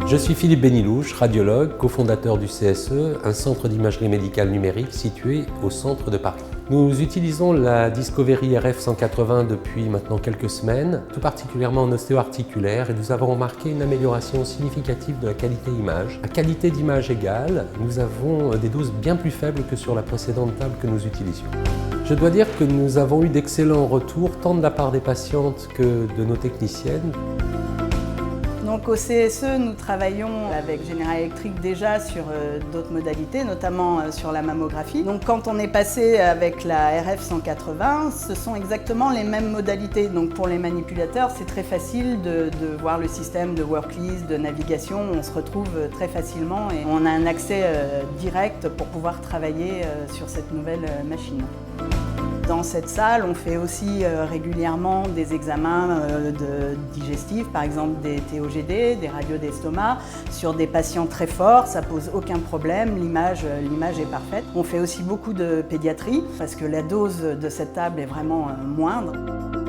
Je suis Philippe Benilouche, radiologue, cofondateur du CSE, un centre d'imagerie médicale numérique situé au centre de Paris. Nous utilisons la Discovery RF 180 depuis maintenant quelques semaines, tout particulièrement en ostéo-articulaire, et nous avons remarqué une amélioration significative de la qualité image. À qualité d'image égale, nous avons des doses bien plus faibles que sur la précédente table que nous utilisions. Je dois dire que nous avons eu d'excellents retours, tant de la part des patientes que de nos techniciennes. Donc au CSE, nous travaillons avec General Electric déjà sur d'autres modalités, notamment sur la mammographie. Donc quand on est passé avec la RF 180, ce sont exactement les mêmes modalités. Donc pour les manipulateurs, c'est très facile de voir le système de worklist, de navigation. On se retrouve très facilement et on a un accès direct pour pouvoir travailler sur cette nouvelle machine. Dans cette salle, on fait aussi régulièrement des examens digestifs, par exemple des TOGD, des radios d'estomac, sur des patients très forts, ça pose aucun problème, l'image est parfaite. On fait aussi beaucoup de pédiatrie, parce que la dose de cette table est vraiment moindre.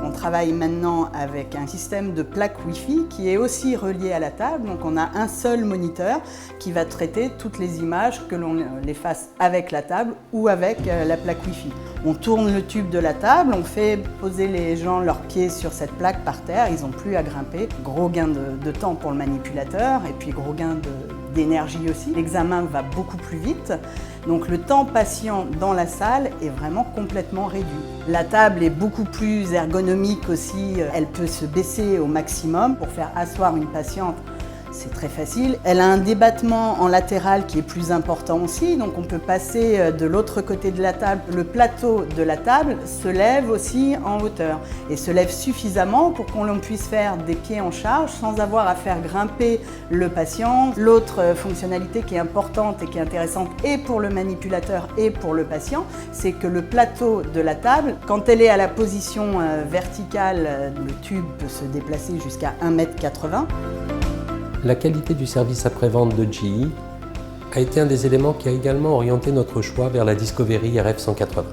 On travaille maintenant avec un système de plaque Wi-Fi qui est aussi relié à la table. Donc on a un seul moniteur qui va traiter toutes les images, que l'on les fasse avec la table ou avec la plaque Wi-Fi. On tourne le tube de la table, on fait poser les gens leurs pieds sur cette plaque par terre, ils n'ont plus à grimper. Gros gain de temps pour le manipulateur et puis gros gain d'énergie aussi. L'examen va beaucoup plus vite, donc le temps patient dans la salle est vraiment complètement réduit. La table est beaucoup plus ergonomique aussi, elle peut se baisser au maximum pour faire asseoir une patiente. C'est très facile. Elle a un débattement en latéral qui est plus important aussi, donc on peut passer de l'autre côté de la table. Le plateau de la table se lève aussi en hauteur et se lève suffisamment pour qu'on puisse faire des pieds en charge sans avoir à faire grimper le patient. L'autre fonctionnalité qui est importante et qui est intéressante et pour le manipulateur et pour le patient, c'est que le plateau de la table, quand elle est à la position verticale, le tube peut se déplacer jusqu'à 1,80 m. La qualité du service après-vente de GE a été un des éléments qui a également orienté notre choix vers la Discovery RF 180.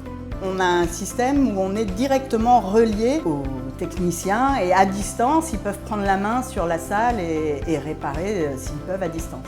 On a un système où on est directement relié aux techniciens et à distance, ils peuvent prendre la main sur la salle et réparer s'ils peuvent à distance.